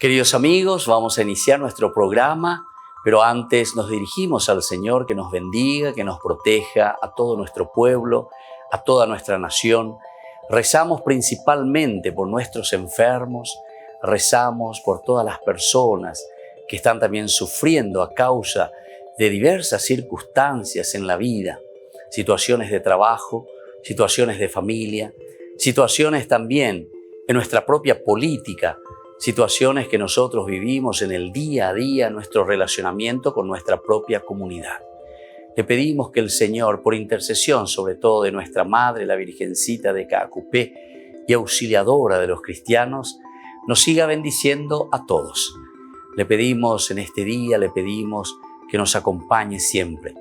Queridos amigos, vamos a iniciar nuestro programa, pero antes nos dirigimos al Señor que nos bendiga, que nos proteja a todo nuestro pueblo, a toda nuestra nación. Rezamos principalmente por nuestros enfermos, rezamos por todas las personas que están también sufriendo a causa de diversas circunstancias en la vida, situaciones de trabajo, situaciones de familia, situaciones también en nuestra propia política, situaciones que nosotros vivimos en el día a día, nuestro relacionamiento con nuestra propia comunidad. Le pedimos que el Señor, por intercesión sobre todo de nuestra Madre, la Virgencita de Caacupé y auxiliadora de los cristianos, nos siga bendiciendo a todos. Le pedimos en este día, le pedimos que nos acompañe siempre.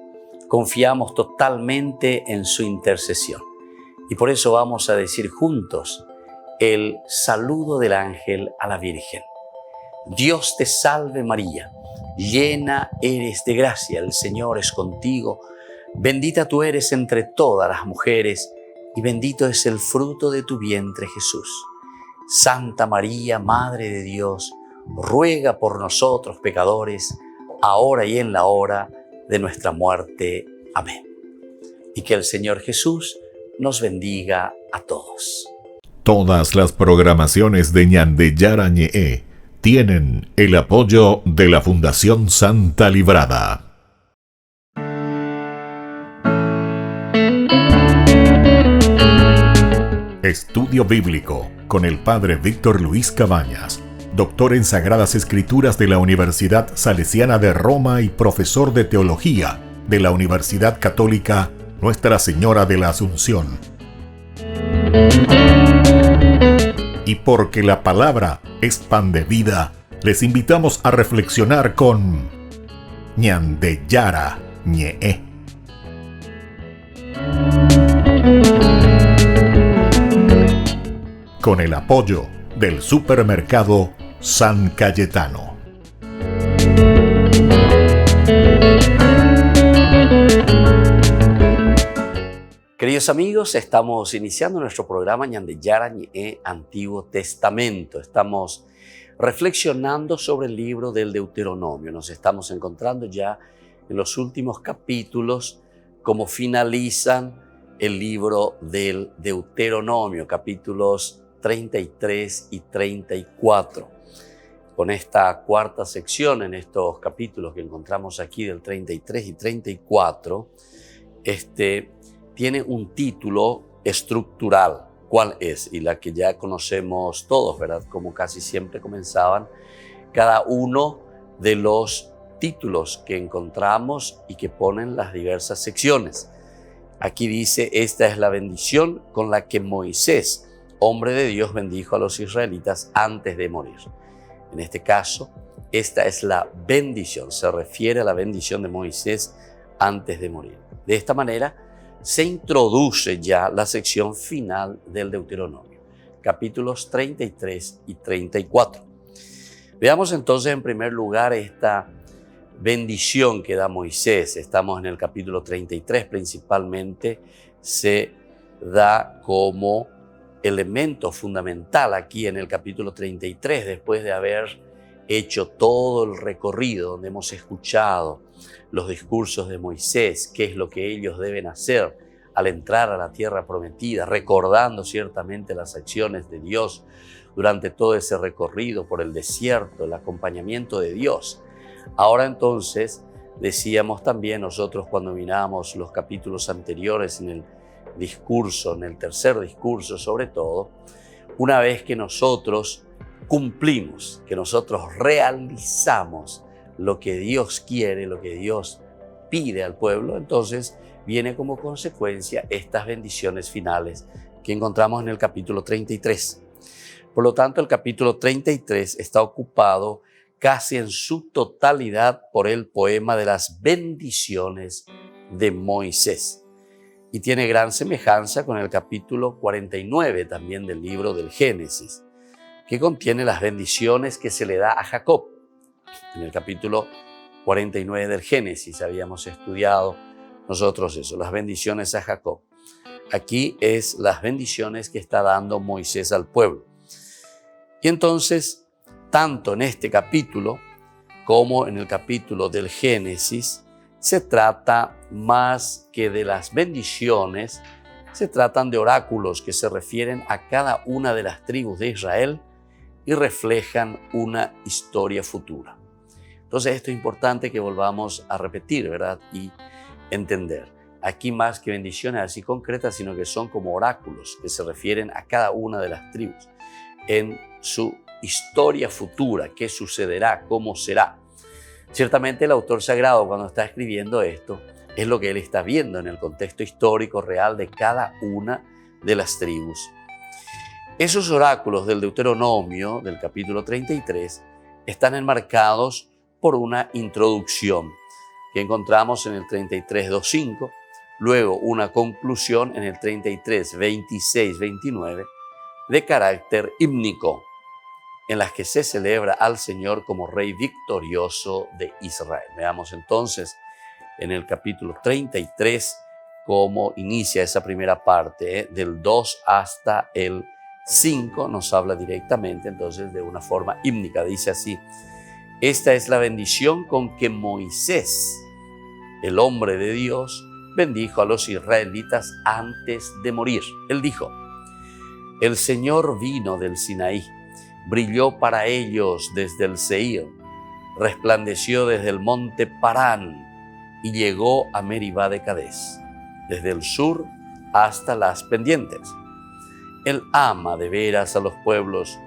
Confiamos totalmente en su intercesión. Y por eso vamos a decir juntos el saludo del ángel a la Virgen. Dios te salve María, llena eres de gracia, el Señor es contigo. Bendita tú eres entre todas las mujeres y bendito es el fruto de tu vientre Jesús. Santa María, Madre de Dios, ruega por nosotros pecadores, ahora y en la hora de nuestra muerte. Amén. Y que el Señor Jesús nos bendiga a todos. Todas las programaciones de Ñandeyara Ñe'e tienen el apoyo de la Fundación Santa Librada. Estudio Bíblico con el Padre Víctor Luis Cabañas, doctor en Sagradas Escrituras de la Universidad Salesiana de Roma y profesor de Teología de la Universidad Católica Nuestra Señora de la Asunción. Y porque la palabra es pan de vida, les invitamos a reflexionar con Ñandeyara Ñe'e. Con el apoyo del supermercado San Cayetano. Queridos amigos, estamos iniciando nuestro programa Ñandeyara Ñe'e Antiguo Testamento. Estamos reflexionando sobre el libro del Deuteronomio. Nos estamos encontrando ya en los últimos capítulos, como finalizan el libro del Deuteronomio, capítulos 33 y 34. Con esta cuarta sección, en estos capítulos que encontramos aquí del 33 y 34, tiene un título estructural. ¿Cuál es? Y la que ya conocemos todos, ¿verdad? Como casi siempre comenzaban cada uno de los títulos que encontramos y que ponen las diversas secciones. Aquí dice, esta es la bendición con la que Moisés, hombre de Dios, bendijo a los israelitas antes de morir. En este caso, esta es la bendición, se refiere a la bendición de Moisés antes de morir. De esta manera, se introduce ya la sección final del Deuteronomio, capítulos 33 y 34. Veamos entonces en primer lugar esta bendición que da Moisés. Estamos en el capítulo 33, principalmente se da como elemento fundamental aquí en el capítulo 33, después de haber hecho todo el recorrido donde hemos escuchado los discursos de Moisés, qué es lo que ellos deben hacer al entrar a la tierra prometida, recordando ciertamente las acciones de Dios durante todo ese recorrido por el desierto, el acompañamiento de Dios. Ahora entonces, decíamos también nosotros cuando miramos los capítulos anteriores en el discurso, en el tercer discurso sobre todo, una vez que nosotros cumplimos, que nosotros realizamos lo que Dios quiere, lo que Dios pide al pueblo, entonces viene como consecuencia estas bendiciones finales que encontramos en el capítulo 33. Por lo tanto, el capítulo 33 está ocupado casi en su totalidad por el poema de las bendiciones de Moisés. Y tiene gran semejanza con el capítulo 49 también del libro del Génesis, que contiene las bendiciones que se le da a Jacob. En el capítulo 49 del Génesis habíamos estudiado nosotros eso, las bendiciones a Jacob. Aquí es las bendiciones que está dando Moisés al pueblo. Y entonces tanto en este capítulo como en el capítulo del Génesis, se trata más que de las bendiciones, se tratan de oráculos que se refieren a cada una de las tribus de Israel y reflejan una historia futura. Entonces esto es importante que volvamos a repetir, ¿verdad? Y entender. Aquí más que bendiciones así concretas, sino que son como oráculos que se refieren a cada una de las tribus en su historia futura, qué sucederá, cómo será. Ciertamente el autor sagrado, cuando está escribiendo esto, es lo que él está viendo en el contexto histórico real de cada una de las tribus. Esos oráculos del Deuteronomio, del capítulo 33, están enmarcados por una introducción que encontramos en el 33:2.5, luego una conclusión en el 33:26-29 de carácter hímnico, en las que se celebra al Señor como Rey victorioso de Israel. Veamos entonces en el capítulo 33 cómo inicia esa primera parte, del 2 hasta el 5, nos habla directamente entonces de una forma hímnica. Dice así: esta es la bendición con que Moisés, el hombre de Dios, bendijo a los israelitas antes de morir. Él dijo: el Señor vino del Sinaí, brilló para ellos desde el Seir, resplandeció desde el monte Parán y llegó a Meribá de Cades, desde el sur hasta las pendientes. Él ama de veras a los pueblos,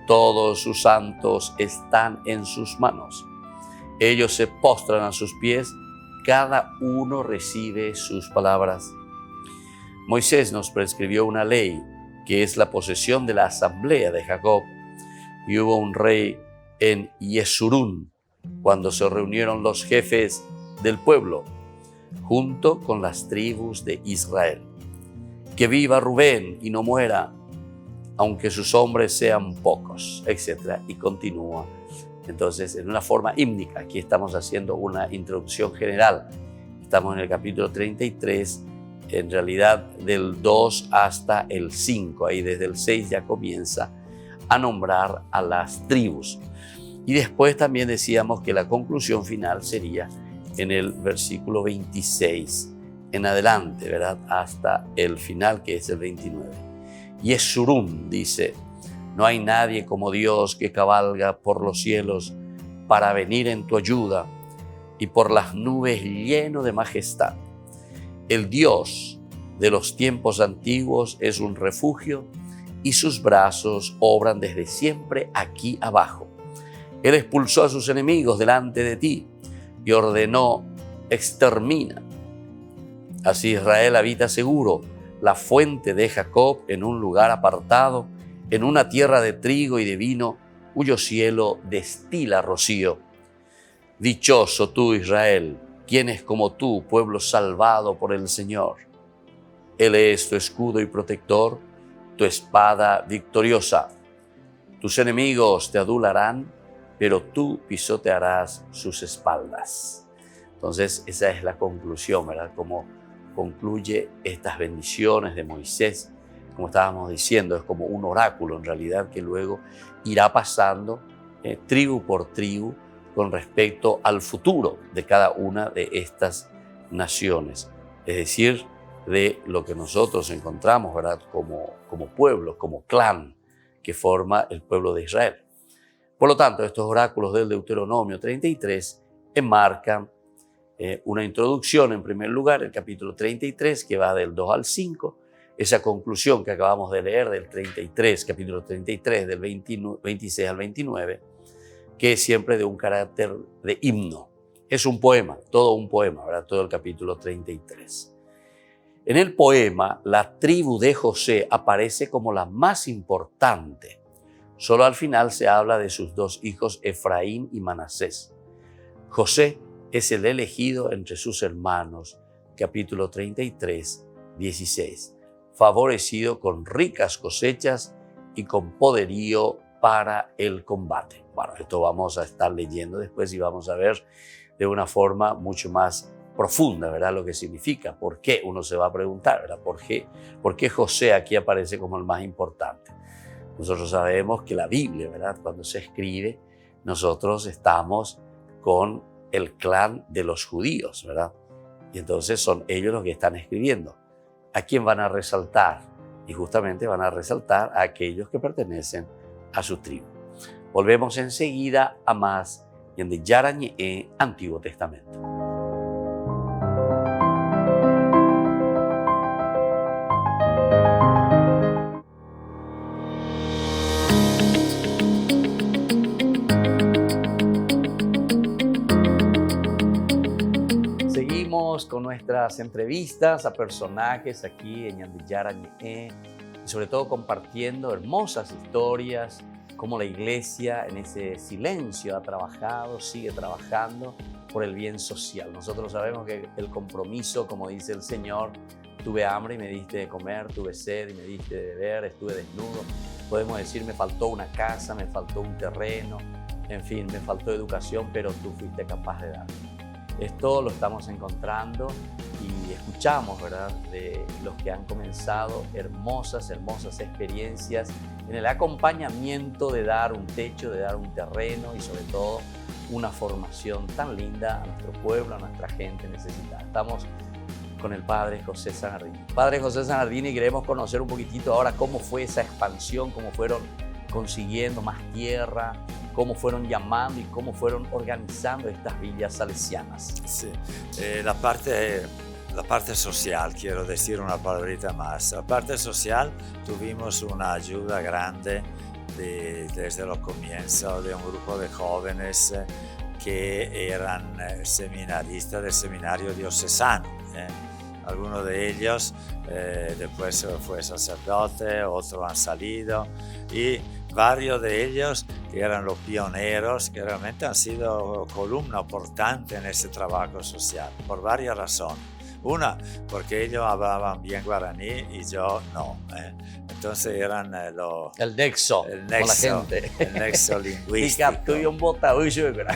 todos sus santos están en sus manos. Ellos se postran a sus pies, cada uno recibe sus palabras. Moisés nos prescribió una ley que es la posesión de la asamblea de Jacob. Y hubo un rey en Yesurún, cuando se reunieron los jefes del pueblo, junto con las tribus de Israel. Que viva Rubén y no muera, aunque sus hombres sean pocos, etc. Y continúa. Entonces, en una forma hímnica, aquí estamos haciendo una introducción general. Estamos en el capítulo 33, en realidad del 2 hasta el 5. Ahí desde el 6 ya comienza a nombrar a las tribus. Y después también decíamos que la conclusión final sería en el versículo 26 en adelante, ¿verdad? Hasta el final, que es el 29. Yesurún dice: no hay nadie como Dios que cabalga por los cielos para venir en tu ayuda, y por las nubes lleno de majestad. El Dios de los tiempos antiguos es un refugio, y sus brazos obran desde siempre aquí abajo. Él expulsó a sus enemigos delante de ti y ordenó: extermina. Así Israel habita seguro, la fuente de Jacob en un lugar apartado, en una tierra de trigo y de vino, cuyo cielo destila rocío. Dichoso tú, Israel, ¿quién es como tú, pueblo salvado por el Señor? Él es tu escudo y protector, tu espada victoriosa. Tus enemigos te adularán, pero tú pisotearás sus espaldas. Entonces, esa es la conclusión, ¿verdad? Cómo concluye estas bendiciones de Moisés. Como estábamos diciendo, es como un oráculo en realidad que luego irá pasando tribu por tribu con respecto al futuro de cada una de estas naciones. Es decir, de lo que nosotros encontramos, ¿verdad? Como pueblo, como clan que forma el pueblo de Israel. Por lo tanto, estos oráculos del Deuteronomio 33 enmarcan una introducción, en primer lugar, el capítulo 33, que va del 2 al 5, esa conclusión que acabamos de leer del 33, capítulo 33, del 26 al 29, que es siempre de un carácter de himno. Es un poema, todo un poema, ¿verdad? Todo el capítulo 33. En el poema, la tribu de José aparece como la más importante. Solo al final se habla de sus dos hijos, Efraín y Manasés. José es el elegido entre sus hermanos, capítulo 33, 16, favorecido con ricas cosechas y con poderío para el combate. Bueno, esto vamos a estar leyendo después y vamos a ver de una forma mucho más profunda, ¿verdad? Lo que significa. ¿Por qué? Uno se va a preguntar, ¿verdad? ¿Por qué José aquí aparece como el más importante? Nosotros sabemos que la Biblia, ¿verdad? Cuando se escribe, nosotros estamos con el clan de los judíos, ¿verdad? Y entonces son ellos los que están escribiendo. ¿A quién van a resaltar? Y justamente van a resaltar a aquellos que pertenecen a su tribu. Volvemos enseguida a más Ñande Yarañe, Antiguo Testamento. Seguimos con nuestras entrevistas a personajes aquí en Ñande Yarañe, y sobre todo compartiendo hermosas historias, cómo la iglesia en ese silencio ha trabajado, sigue trabajando por el bien social. Nosotros sabemos que el compromiso, como dice el Señor, tuve hambre y me diste de comer, tuve sed y me diste de beber, estuve desnudo. Podemos decir, me faltó una casa, me faltó un terreno, en fin, me faltó educación, pero tú fuiste capaz de darme. Esto lo estamos encontrando y escuchamos, ¿verdad?, de los que han comenzado hermosas experiencias en el acompañamiento de dar un techo, de dar un terreno y sobre todo una formación tan linda a nuestro pueblo, a nuestra gente necesitada. Estamos con el Padre José Zanardini. Padre José Zanardini, queremos conocer un poquitito ahora cómo fue esa expansión, cómo fueron consiguiendo más tierra, cómo fueron llamando y cómo fueron organizando estas villas salesianas. Sí, la parte social, quiero decir una palabrita más. La parte social tuvimos una ayuda grande desde los comienzos de un grupo de jóvenes que eran seminaristas del seminario diocesano. Algunos de ellos después fue sacerdote, otros han salido y varios de ellos que eran los pioneros, que realmente han sido columna importante en ese trabajo social, por varias razones. Una, porque ellos hablaban bien guaraní y yo no. Entonces eran el nexo con la gente. El nexo lingüístico.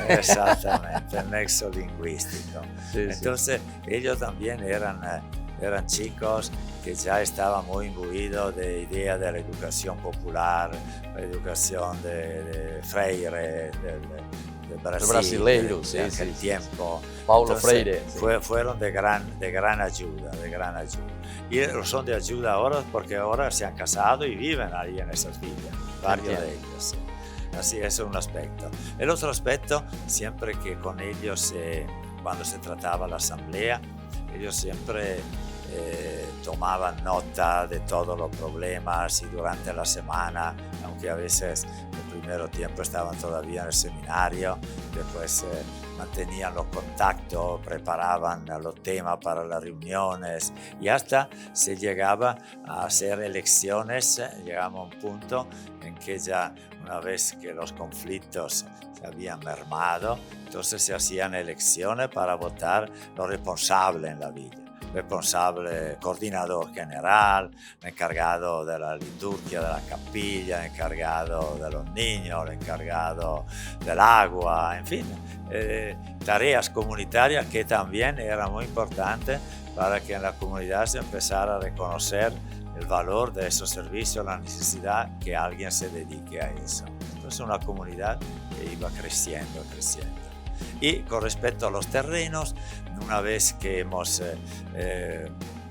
Exactamente, el nexo lingüístico. Sí, entonces ellos también eran chicos que ya estaban muy imbuidos de idea de la educación popular, la educación de Freire, de Brasil, brasileiro, de aquel tiempo. Paulo Entonces, Freire. Fueron de gran ayuda. Y son de ayuda ahora porque ahora se han casado y viven ahí en esas villas, varios de ellos. Sí. Así es un aspecto. El otro aspecto, siempre que con ellos, cuando se trataba la asamblea, ellos siempre tomaban nota de todos los problemas y durante la semana, aunque a veces el primer tiempo estaban todavía en el seminario, después mantenían los contactos, preparaban los temas para las reuniones y hasta se llegaba a hacer elecciones. Llegamos a un punto en que ya una vez que los conflictos se habían mermado, entonces se hacían elecciones para votar los responsables en la villa. Responsable, coordinador general, encargado de la liturgia de la capilla, encargado de los niños, encargado del agua, en fin, tareas comunitarias que también eran muy importantes para que en la comunidad se empezara a reconocer el valor de esos servicios, la necesidad que alguien se dedique a eso. Entonces una comunidad que iba creciendo. Y con respecto a los terrenos, una vez que hemos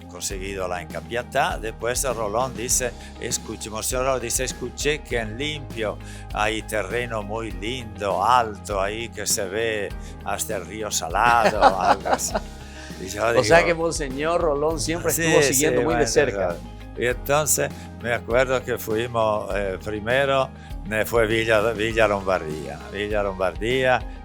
conseguido la encapiata, después Rolón dice, escuché que en Limpio hay terreno muy lindo, alto, ahí que se ve hasta el río Salado, algo así. O sea que Monseñor Rolón siempre estuvo siguiendo muy de cerca. Y entonces me acuerdo que fuimos primero, fue Villa Lombardía,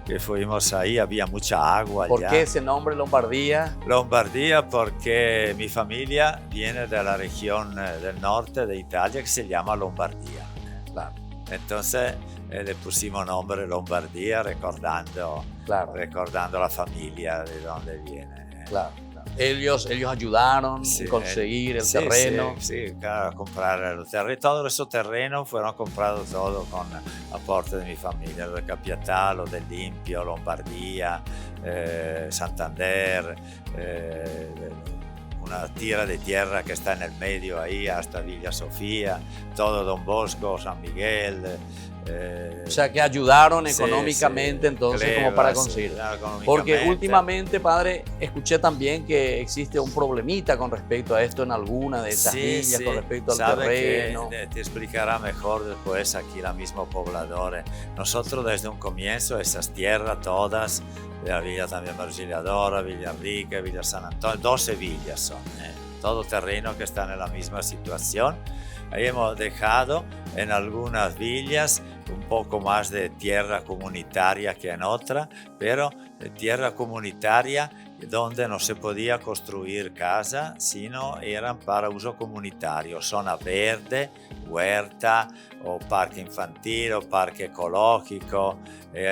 que fuimos ahí, había mucha agua. ¿Por qué ese nombre Lombardía? Lombardía porque mi familia viene de la región del norte de Italia que se llama Lombardía. Claro. Entonces le pusimos nombre Lombardía recordando la familia de donde viene. Claro. Ellos ayudaron a conseguir el terreno. Sí, claro, comprar el terreno. Todos esos terrenos fueron comprados todos con aporte de mi familia, lo de Capiatá, lo de Limpio, Lombardía, Santander, una tira de tierra que está en el medio ahí hasta Villa Sofía, todo Don Bosco, San Miguel. O sea, que ayudaron sí, económicamente, sí, entonces, Cleva, como para conseguir. Porque últimamente, padre, escuché también que existe un problemita con respecto a esto en alguna de esas villas, con respecto al terreno. Te explicará mejor después aquí la misma pobladora. Nosotros desde un comienzo, esas tierras todas, la villa también Auxiliadora, Villa Rica, Villa San Antonio, 12 villas son, todo terreno que están en la misma situación. Ahí hemos dejado en algunas villas un poco más de tierra comunitaria que en otra, pero de tierra comunitaria donde no se podía construir casa, sino eran para uso comunitario, zona verde, huerta o parque infantil o parque ecológico,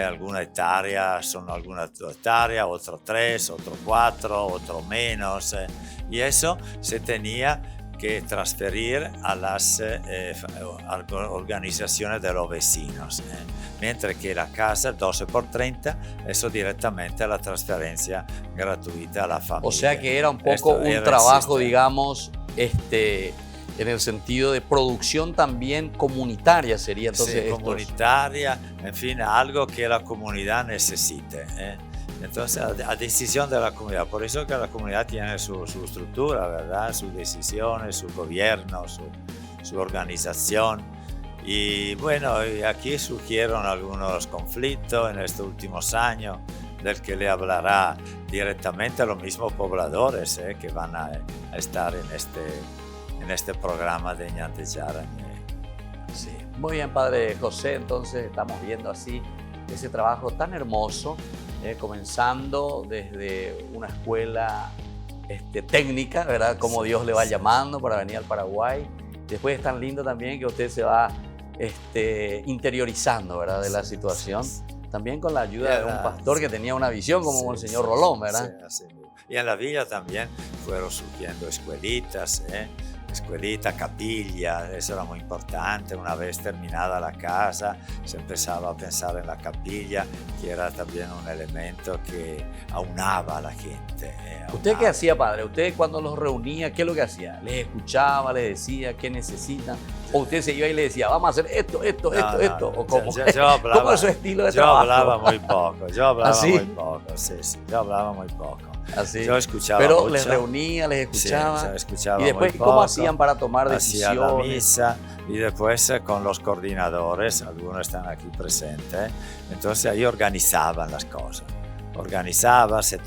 alguna hectárea, son algunas 2 hectáreas, otro 3, otro 4, otro menos, y eso se tenía que transferir a las organizaciones de los vecinos, mientras que la casa 12x30, eso directamente a la transferencia gratuita a la familia. O sea que era un poco un trabajo, digamos, en el sentido de producción también comunitaria sería entonces. Sí, comunitaria, en fin, algo que la comunidad necesite. Entonces, a decisión de la comunidad. Por eso que la comunidad tiene su estructura, ¿verdad? Sus decisiones, su gobierno, su organización. Y bueno, aquí surgieron algunos conflictos en estos últimos años, del que le hablará directamente a los mismos pobladores que van a estar en este programa de Ñantechara. Sí. Muy bien, padre José. Entonces, estamos viendo así ese trabajo tan hermoso. Comenzando desde una escuela técnica, ¿verdad? Como Dios le va llamando para venir al Paraguay. Después es tan lindo también que usted se va interiorizando, ¿verdad? De la situación. También con la ayuda de un pastor que tenía una visión como el señor Rolón, ¿verdad? Sí, así. Y en la villa también fueron surgiendo escuelitas, escuelita, capilla, eso era muy importante. Una vez terminada la casa, se empezaba a pensar en la capilla, que era también un elemento que aunaba a la gente. ¿Usted qué hacía, padre? ¿Usted cuando los reunía, qué es lo que hacía? ¿Les escuchaba, les decía qué necesitan? ¿O usted se iba y le decía, vamos a hacer esto? ¿O cómo? ¿Cómo es su estilo de trabajo? Yo hablaba muy poco, yo hablaba ¿Ah, sí? muy poco, sí, yo hablaba muy poco. Así. Yo escuchaba Pero mucho. Les reunía, les escuchaba. Sí, escuchaba y después, muy poco. ¿cómo hacían para tomar decisiones? Hacía la misa y después con los coordinadores, algunos están aquí presentes, entonces ahí organizaban las cosas. Organizaba, se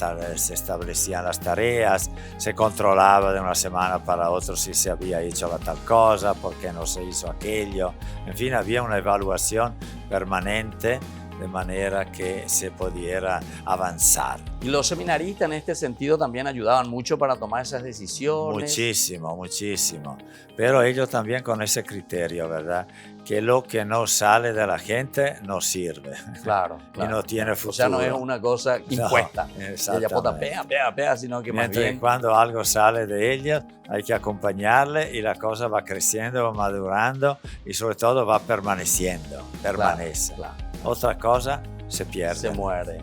establecían las tareas, se controlaba de una semana para otra si se había hecho la tal cosa, por qué no se hizo aquello. En fin, había una evaluación permanente de manera que se pudiera avanzar. Y los seminaristas en este sentido también ayudaban mucho para tomar esas decisiones. Muchísimo, muchísimo. Pero ellos también con ese criterio, ¿verdad? Que lo que no sale de la gente no sirve. Claro. Y no tiene futuro. O sea, no es una cosa impuesta. No, exactamente. Pea, sino que más bien... Cuando algo sale de ellos, hay que acompañarle y la cosa va creciendo, va madurando y sobre todo va permaneciendo, permanece. Claro. Otra cosa se pierde.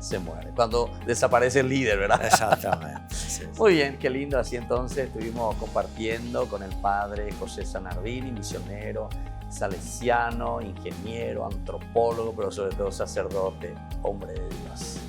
Se muere. Cuando desaparece el líder, ¿verdad? Exactamente. Sí. Muy bien, qué lindo. Así entonces estuvimos compartiendo con el padre José Zanardini, misionero, salesiano, ingeniero, antropólogo, pero sobre todo sacerdote, hombre de Dios.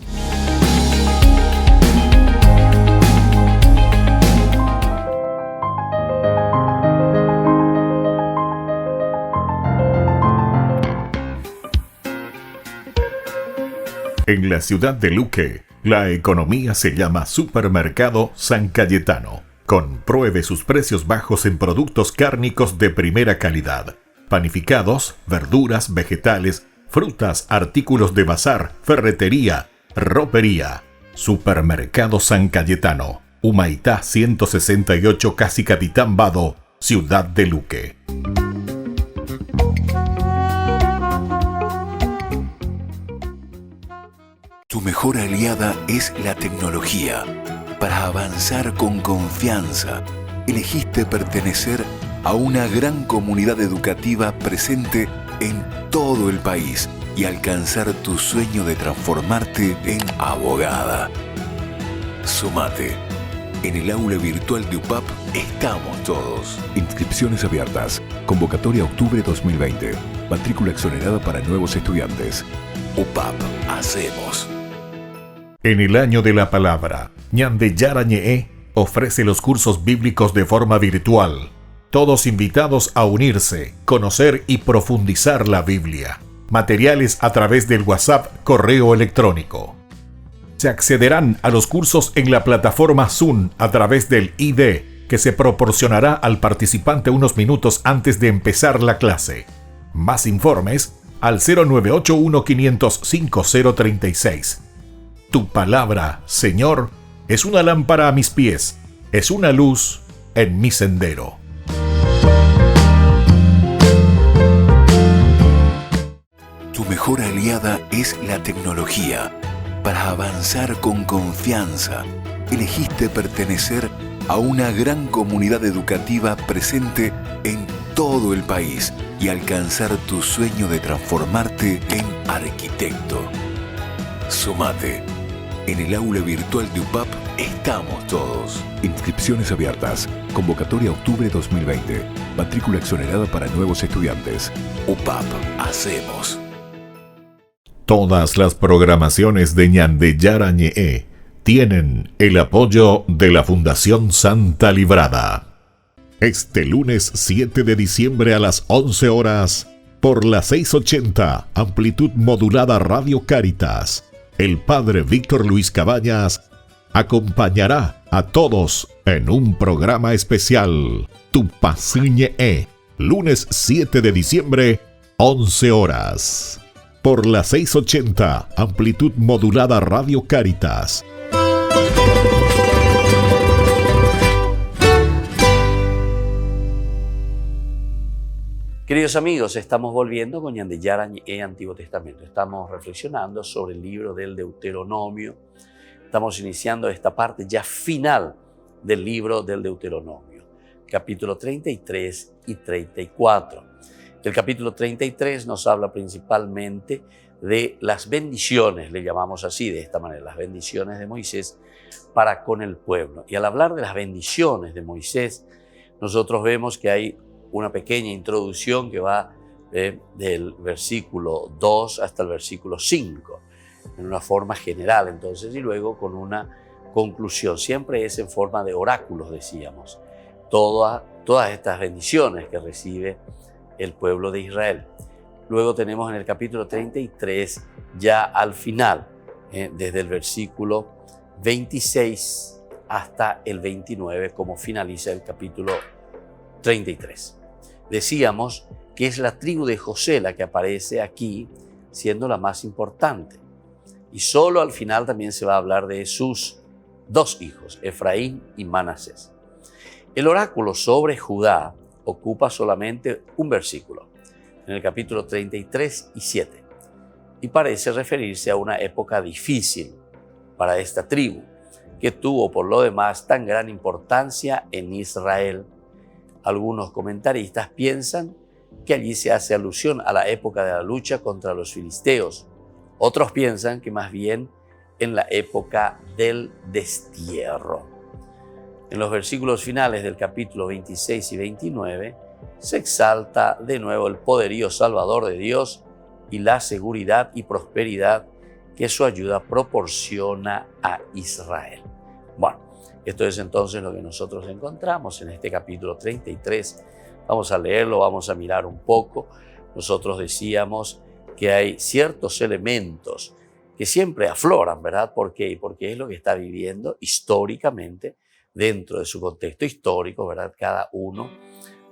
En la ciudad de Luque, la economía se llama Supermercado San Cayetano. Compruebe sus precios bajos en productos cárnicos de primera calidad. Panificados, verduras, vegetales, frutas, artículos de bazar, ferretería, ropería. Supermercado San Cayetano. Humaitá 168, Casi Capitán Vado, ciudad de Luque. Tu mejor aliada es la tecnología. Para avanzar con confianza, elegiste pertenecer a una gran comunidad educativa presente en todo el país y alcanzar tu sueño de transformarte en abogada. Sumate. En el aula virtual de UPAP estamos todos. Inscripciones abiertas. Convocatoria octubre 2020. Matrícula exonerada para nuevos estudiantes. UPAP, hacemos. En el año de la palabra, Ñande Yarañe ofrece los cursos bíblicos de forma virtual. Todos invitados a unirse, conocer y profundizar la Biblia. Materiales a través del WhatsApp, correo electrónico. Se accederán a los cursos en la plataforma Zoom a través del ID, que se proporcionará al participante unos minutos antes de empezar la clase. Más informes al 0981-500-5036. Tu palabra, Señor, es una lámpara a mis pies, es una luz en mi sendero. Tu mejor aliada es la tecnología. Para avanzar con confianza, elegiste pertenecer a una gran comunidad educativa presente en todo el país y alcanzar tu sueño de transformarte en arquitecto. Sumate. En el aula virtual de UPAP estamos todos. Inscripciones abiertas. Convocatoria octubre 2020. Matrícula exonerada para nuevos estudiantes. UPAP, hacemos. Todas las programaciones de Ñande Yarañe tienen el apoyo de la Fundación Santa Librada. Este lunes 7 de diciembre a las 11 horas, por la 680, amplitud modulada Radio Cáritas, el Padre Víctor Luis Cabañas acompañará a todos en un programa especial, Tupasiñe, lunes 7 de diciembre, 11 horas. Por la 680, amplitud modulada Radio Cáritas. Queridos amigos, estamos volviendo con Ñande Yarañe Antiguo Testamento. Estamos reflexionando sobre el libro del Deuteronomio. Estamos iniciando esta parte ya final del libro del Deuteronomio, capítulo 33 y 34. El capítulo 33 nos habla principalmente de las bendiciones, le llamamos así de esta manera, las bendiciones de Moisés para con el pueblo. Y al hablar de las bendiciones de Moisés, nosotros vemos que hay una pequeña introducción que va del versículo 2 hasta el versículo 5, en una forma general entonces, y luego con una conclusión. Siempre es en forma de oráculos, decíamos, todas estas bendiciones que recibe el pueblo de Israel. Luego tenemos en el capítulo 33, ya al final, desde el versículo 26 hasta el 29, como finaliza el capítulo 33. Decíamos que es la tribu de José la que aparece aquí, siendo la más importante. Y solo al final también se va a hablar de sus dos hijos, Efraín y Manasés. El oráculo sobre Judá ocupa solamente un versículo, en el capítulo 33 y 7, y parece referirse a una época difícil para esta tribu, que tuvo por lo demás tan gran importancia en Israel. Algunos comentaristas piensan que allí se hace alusión a la época de la lucha contra los filisteos. Otros piensan que más bien en la época del destierro. En los versículos finales del capítulo 26 y 29 se exalta de nuevo el poderío salvador de Dios y la seguridad y prosperidad que su ayuda proporciona a Israel. Bueno, esto es entonces lo que nosotros encontramos en este capítulo 33. Vamos a leerlo, vamos a mirar un poco. Nosotros decíamos que hay ciertos elementos que siempre afloran, ¿verdad? ¿Por qué? Porque es lo que está viviendo históricamente dentro de su contexto histórico, ¿verdad? Cada uno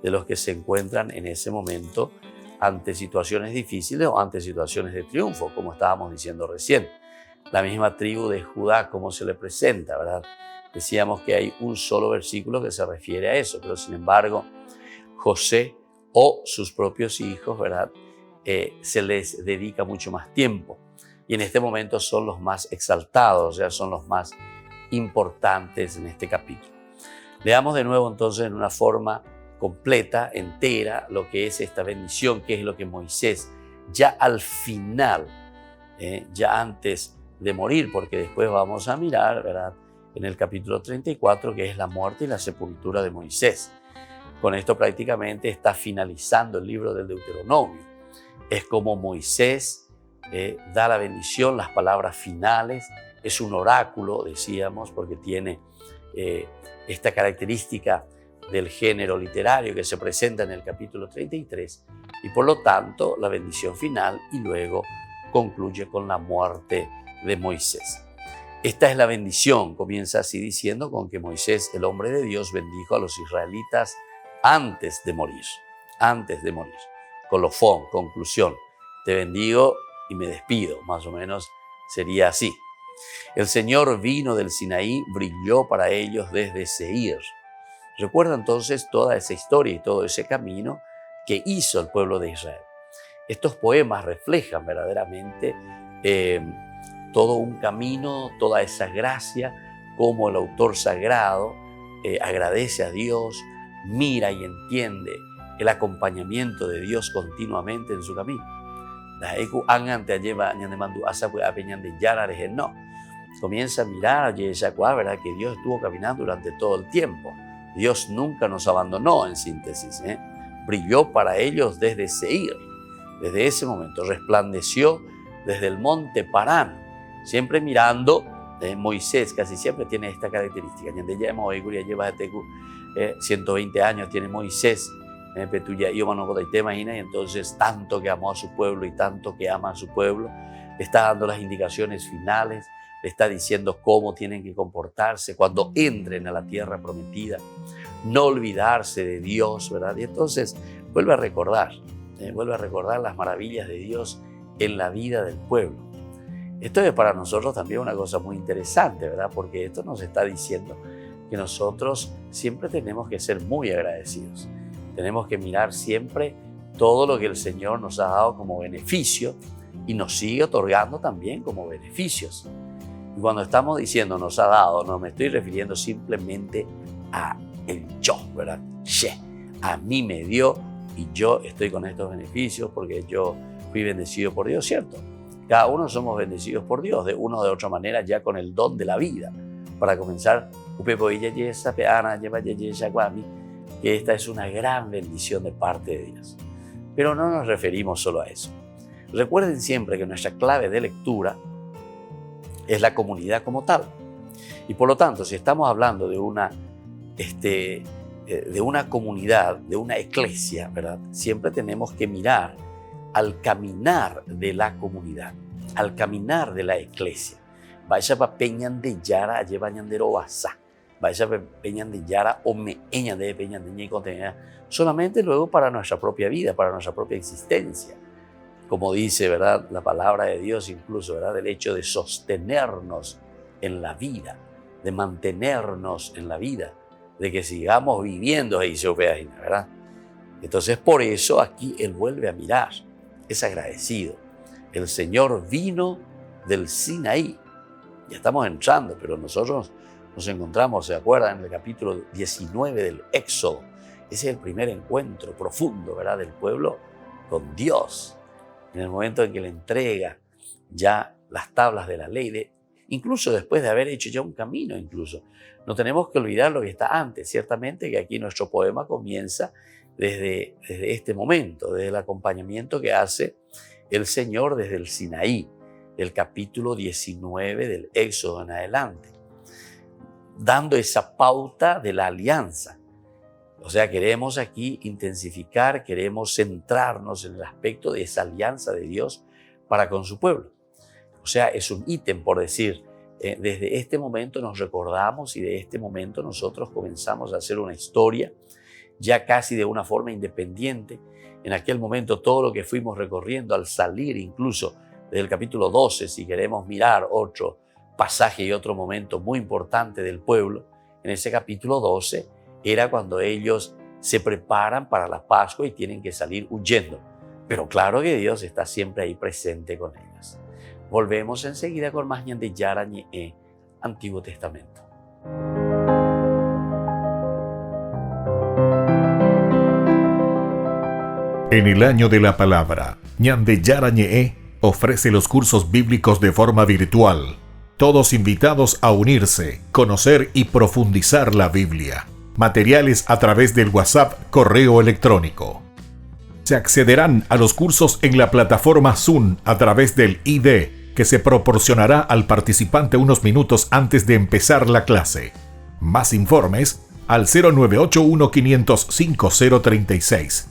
de los que se encuentran en ese momento ante situaciones difíciles o ante situaciones de triunfo, como estábamos diciendo recién. La misma tribu de Judá, cómo se le presenta, ¿verdad? Decíamos que hay un solo versículo que se refiere a eso, pero sin embargo, José o sus propios hijos, ¿verdad? Se les dedica mucho más tiempo. Y en este momento son los más exaltados, o sea, son los más importantes en este capítulo. Leamos de nuevo entonces en una forma completa, entera, lo que es esta bendición, que es lo que Moisés ya al final, ya antes de morir, porque después vamos a mirar, ¿verdad?, en el capítulo 34, que es la muerte y la sepultura de Moisés. Con esto prácticamente está finalizando el libro del Deuteronomio. Es como Moisés da la bendición, las palabras finales. Es un oráculo, decíamos, porque tiene esta característica del género literario que se presenta en el capítulo 33 y por lo tanto la bendición final y luego concluye con la muerte de Moisés. Esta es la bendición, comienza así diciendo con que Moisés, el hombre de Dios, bendijo a los israelitas antes de morir. Colofón, conclusión, te bendigo y me despido, más o menos sería así. El Señor vino del Sinaí, brilló para ellos desde Seir. Recuerda entonces toda esa historia y todo ese camino que hizo el pueblo de Israel. Estos poemas reflejan verdaderamente todo un camino, toda esa gracia, cómo el autor sagrado agradece a Dios, mira y entiende el acompañamiento de Dios continuamente en su camino. No, comienza a mirar, ¿verdad? Que Dios estuvo caminando durante todo el tiempo. Dios nunca nos abandonó, en síntesis. Brilló para ellos desde Seir, desde ese momento. Resplandeció desde el monte Parán, siempre mirando. Moisés casi siempre tiene esta característica. 120 años tiene Moisés. Y entonces tanto que amó a su pueblo y tanto que ama a su pueblo, le está dando las indicaciones finales, le está diciendo cómo tienen que comportarse cuando entren a la tierra prometida, no olvidarse de Dios, ¿verdad? Y entonces vuelve a recordar las maravillas de Dios en la vida del pueblo. Esto es para nosotros también una cosa muy interesante, ¿verdad? Porque esto nos está diciendo que nosotros siempre tenemos que ser muy agradecidos. Tenemos que mirar siempre todo lo que el Señor nos ha dado como beneficio y nos sigue otorgando también como beneficios. Y cuando estamos diciendo nos ha dado, no me estoy refiriendo simplemente a el yo, ¿verdad? A mí me dio y yo estoy con estos beneficios porque yo fui bendecido por Dios, ¿cierto? Cada uno somos bendecidos por Dios, de una o de otra manera, ya con el don de la vida. Para comenzar, que esta es una gran bendición de parte de Dios. Pero no nos referimos solo a eso. Recuerden siempre que nuestra clave de lectura es la comunidad como tal. Y por lo tanto, si estamos hablando de una comunidad, de una iglesia, ¿verdad? Siempre tenemos que mirar al caminar de la comunidad, al caminar de la iglesia. Vaya pa peñan de yara, lleva ñandero basa. Vaya pa peñan de yara o me eñan de peñan de ñe contenida. Solamente luego para nuestra propia vida, para nuestra propia existencia. Como dice, ¿verdad? La palabra de Dios incluso, ¿verdad? El hecho de sostenernos en la vida, de mantenernos en la vida, de que sigamos viviendo ahí, ¿verdad? Entonces, por eso aquí él vuelve a mirar, es agradecido. El Señor vino del Sinaí. Ya estamos entrando, pero nosotros nos encontramos, ¿se acuerdan? En el capítulo 19 del Éxodo. Ese es el primer encuentro profundo, ¿verdad? Del pueblo con Dios. En el momento en que le entrega ya las tablas de la ley, incluso después de haber hecho ya un camino, incluso. No tenemos que olvidar lo que está antes. Ciertamente que aquí nuestro poema comienza desde este momento, desde el acompañamiento que hace el Señor desde el Sinaí, del capítulo 19 del Éxodo en adelante, dando esa pauta de la alianza. O sea, queremos aquí intensificar, queremos centrarnos en el aspecto de esa alianza de Dios para con su pueblo. O sea, es un ítem, por decir, desde este momento nos recordamos y de este momento nosotros comenzamos a hacer una historia ya casi de una forma independiente. En aquel momento todo lo que fuimos recorriendo al salir incluso desde el capítulo 12, si queremos mirar otro pasaje y otro momento muy importante del pueblo, en ese capítulo 12 era cuando ellos se preparan para la Pascua y tienen que salir huyendo. Pero claro que Dios está siempre ahí presente con ellos. Volvemos enseguida con más de Yara Ñe, Antiguo Testamento. En el año de la palabra, Ñande Yara Ñe ofrece los cursos bíblicos de forma virtual. Todos invitados a unirse, conocer y profundizar la Biblia. Materiales a través del WhatsApp, correo electrónico. Se accederán a los cursos en la plataforma Zoom a través del ID, que se proporcionará al participante unos minutos antes de empezar la clase. Más informes al 0981-500-5036.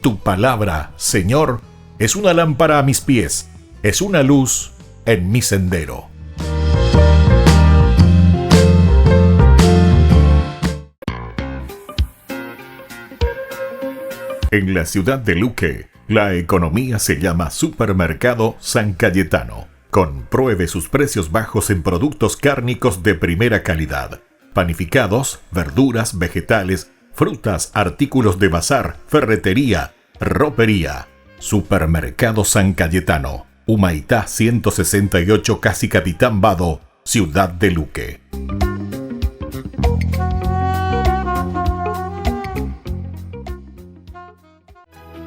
Tu palabra, Señor, es una lámpara a mis pies, es una luz en mi sendero. En la ciudad de Luque, la economía se llama Supermercado San Cayetano. Compruebe sus precios bajos en productos cárnicos de primera calidad. Panificados, verduras, vegetales, frutas, artículos de bazar, ferretería, ropería. Supermercado San Cayetano, Humaitá 168, Casi Capitán Vado, Ciudad de Luque.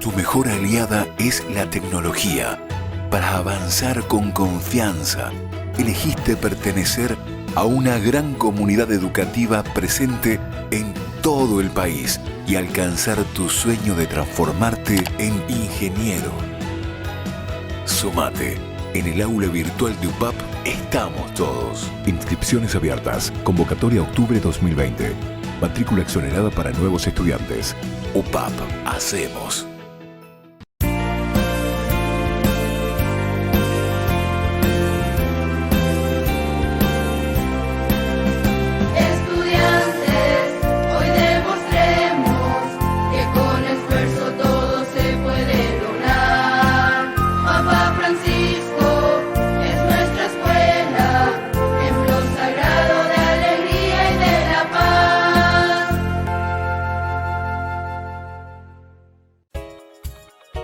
Tu mejor aliada es la tecnología. Para avanzar con confianza, elegiste pertenecer a una gran comunidad educativa presente en todo el país y alcanzar tu sueño de transformarte en ingeniero. Sumate. En el aula virtual de UPAP estamos todos. Inscripciones abiertas. Convocatoria octubre 2020. Matrícula exonerada para nuevos estudiantes. UPAP. Hacemos.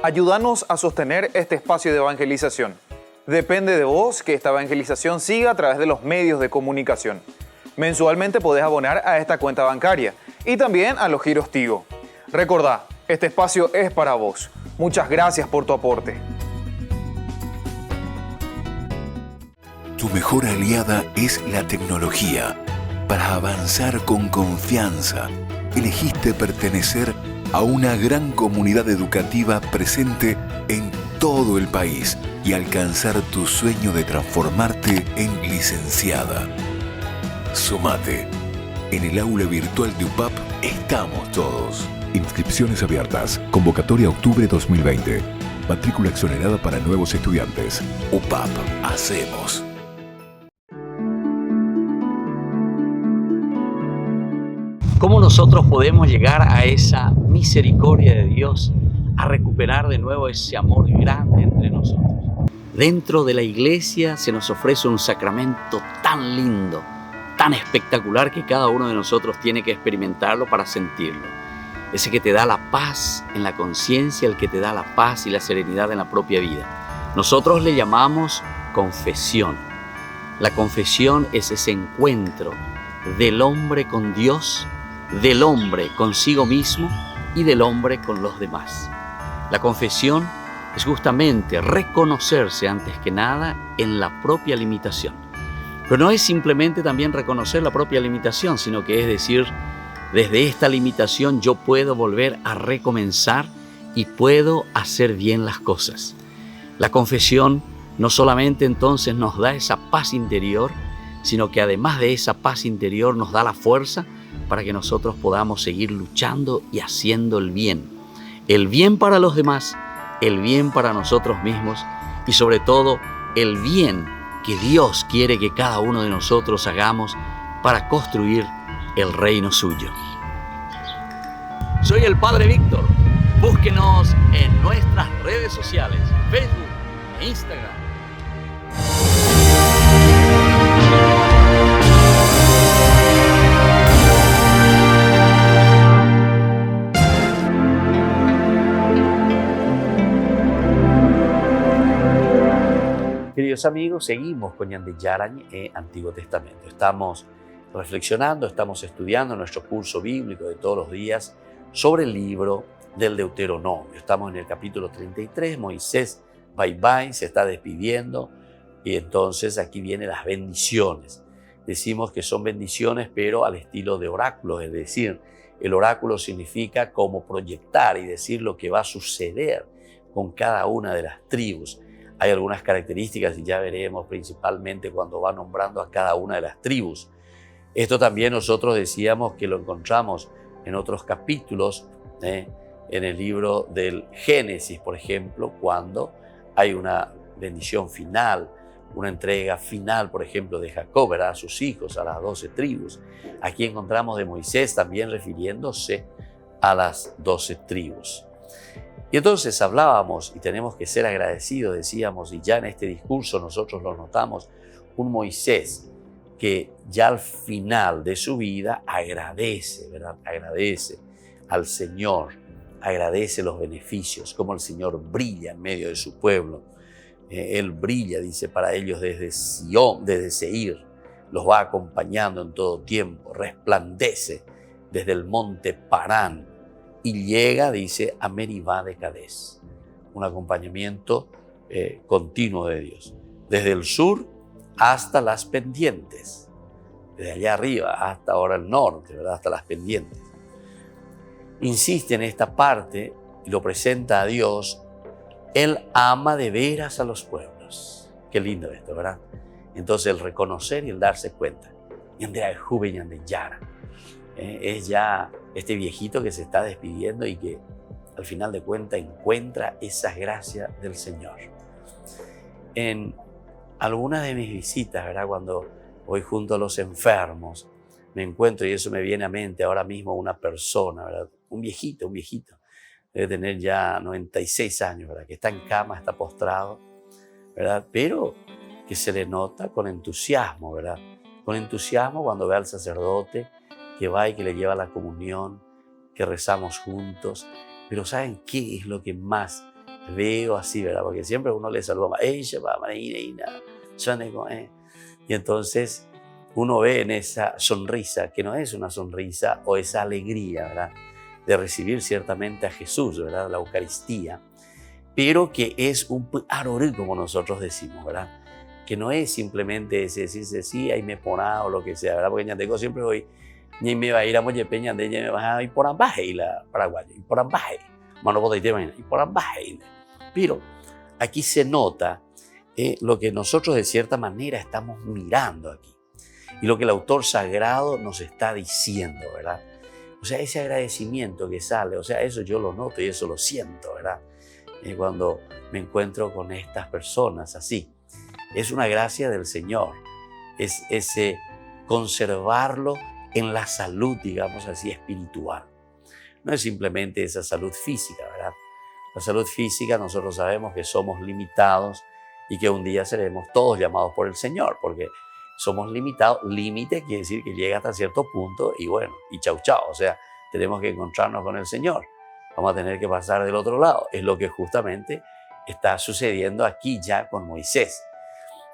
Ayúdanos a sostener este espacio de evangelización. Depende de vos que esta evangelización siga a través de los medios de comunicación. Mensualmente podés abonar a esta cuenta bancaria y también a los giros Tigo. Recordá, este espacio es para vos. Muchas gracias por tu aporte. Tu mejor aliada es la tecnología. Para avanzar con confianza, elegiste pertenecer a una gran comunidad educativa presente en todo el país y alcanzar tu sueño de transformarte en licenciada. Sumate. En el aula virtual de UPAP estamos todos. Inscripciones abiertas. Convocatoria octubre 2020. Matrícula exonerada para nuevos estudiantes. UPAP. Hacemos. ¿Cómo nosotros podemos llegar a esa misericordia de Dios, a recuperar de nuevo ese amor grande entre nosotros? Dentro de la iglesia se nos ofrece un sacramento tan lindo, tan espectacular que cada uno de nosotros tiene que experimentarlo para sentirlo. Ese que te da la paz en la conciencia, el que te da la paz y la serenidad en la propia vida. Nosotros le llamamos confesión. La confesión es ese encuentro del hombre con Dios, del hombre consigo mismo y del hombre con los demás. La confesión es justamente reconocerse antes que nada en la propia limitación. Pero no es simplemente también reconocer la propia limitación, sino que es decir, desde esta limitación yo puedo volver a recomenzar y puedo hacer bien las cosas. La confesión no solamente entonces nos da esa paz interior, sino que además de esa paz interior nos da la fuerza para que nosotros podamos seguir luchando y haciendo el bien. El bien para los demás, el bien para nosotros mismos y sobre todo el bien que Dios quiere que cada uno de nosotros hagamos para construir el reino suyo. Soy el Padre Víctor. Búsquenos en nuestras redes sociales, Facebook e Instagram. Queridos amigos, seguimos con Ñande Yarañ en Antiguo Testamento. Estamos reflexionando, estamos estudiando nuestro curso bíblico de todos los días sobre el libro del Deuteronomio. Estamos en el capítulo 33, Moisés, bye bye, se está despidiendo Y entonces aquí vienen las bendiciones. Decimos que son bendiciones, pero al estilo de oráculos, es decir, el oráculo significa como proyectar y decir lo que va a suceder con cada una de las tribus. Hay algunas características y ya veremos principalmente cuando va nombrando a cada una de las tribus. Esto también nosotros decíamos que lo encontramos en otros capítulos, en el libro del Génesis, por ejemplo, cuando hay una bendición final, una entrega final, por ejemplo, de Jacob, ¿verdad?, a sus hijos, a las 12 tribus. Aquí encontramos de Moisés también refiriéndose a las 12 tribus. Y entonces hablábamos, y tenemos que ser agradecidos, decíamos, y ya en este discurso nosotros lo notamos, un Moisés que ya al final de su vida agradece, ¿verdad?, agradece al Señor, agradece los beneficios, como el Señor brilla en medio de su pueblo. Él brilla, dice, para ellos desde Sion, desde Seir, los va acompañando en todo tiempo, resplandece desde el monte Parán y llega, dice, a Meribá de Cades, un acompañamiento continuo de Dios, desde el sur hasta las pendientes, desde allá arriba hasta ahora el norte, ¿verdad?, hasta las pendientes. Insiste en esta parte y lo presenta a Dios. Él ama de veras a los pueblos. Qué lindo esto, ¿verdad? Entonces el reconocer y el darse cuenta. Yandera Jube Yandeyara. Es ya este viejito que se está despidiendo y que al final de cuentas encuentra esa gracia del Señor. En algunas de mis visitas, ¿verdad?, cuando voy junto a los enfermos, me encuentro, y eso me viene a mente ahora mismo, una persona, ¿verdad?, un viejito, debe tener ya 96 años, ¿verdad?, que está en cama, está postrado, ¿verdad?, pero que se le nota con entusiasmo, ¿verdad?, con entusiasmo cuando ve al sacerdote que va y que le lleva la comunión, que rezamos juntos. Pero ¿saben qué es lo que más veo así, verdad? Porque siempre uno le saluda, y entonces uno ve en esa sonrisa, que no es una sonrisa, o esa alegría, ¿verdad?, de recibir ciertamente a Jesús, ¿verdad?, la Eucaristía, pero que es un aroré, como nosotros decimos, ¿verdad?, que no es simplemente ese decirse, sí, ahí me pona o lo que sea, ¿verdad?, porque ya tengo siempre hoy, ni me va a ir a Molle Peña, ni me va a ir por ambaje, y la paraguaya, y por ambaje, mano bota y tema, y por ambaje. Pero aquí se nota lo que nosotros de cierta manera estamos mirando aquí, y lo que el autor sagrado nos está diciendo, ¿verdad? O sea, ese agradecimiento que sale, o sea, eso yo lo noto y eso lo siento, ¿verdad? Cuando me encuentro con estas personas así. Es una gracia del Señor, es ese conservarlo en la salud, digamos así, espiritual. No es simplemente esa salud física, ¿verdad? La salud física nosotros sabemos que somos limitados y que un día seremos todos llamados por el Señor, porque somos limitados. Límite quiere decir que llega hasta cierto punto y bueno, y chau chau. O sea, tenemos que encontrarnos con el Señor. Vamos a tener que pasar del otro lado. Es lo que justamente está sucediendo aquí ya con Moisés.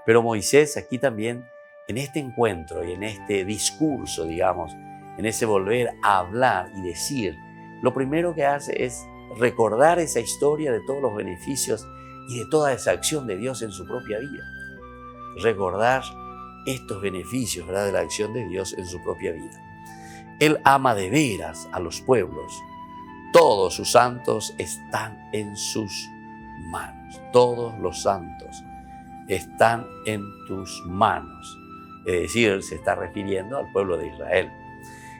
Pero Moisés aquí también, en este encuentro y en este discurso, digamos, en ese volver a hablar y decir, lo primero que hace es recordar esa historia de todos los beneficios y de toda esa acción de Dios en su propia vida. Recordar estos beneficios, ¿verdad?, de la acción de Dios en su propia vida. Él ama de veras a los pueblos. Todos sus santos están en sus manos. Todos los santos están en tus manos. Es decir, él se está refiriendo al pueblo de Israel.